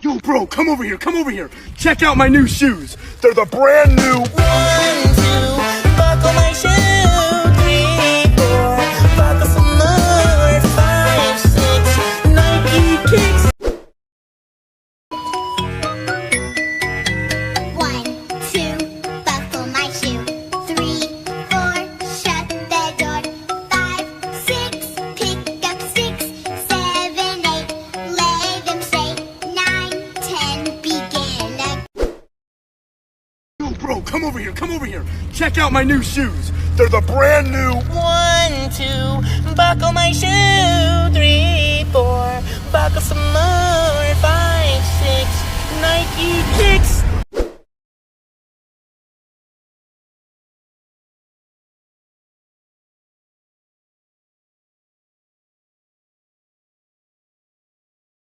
Yo, bro, come over here, come over here. Check out my new shoes. They're the brand new. 1, 2, buckle my shoe. 3, 4, buckle some more. 5, 6, Nike kicks. 1, 2, buckle my shoe. 3, 4, shut the door. 5, 6, pick up 6, 7, 8, lay them straight. 9, 10, begin again. Yo, bro, come over here, come over here. Check out my new shoes. They're the brand new. 1, 2, buckle my shoe. 3, 4, buckle some more. 5, 6, Nike kicks.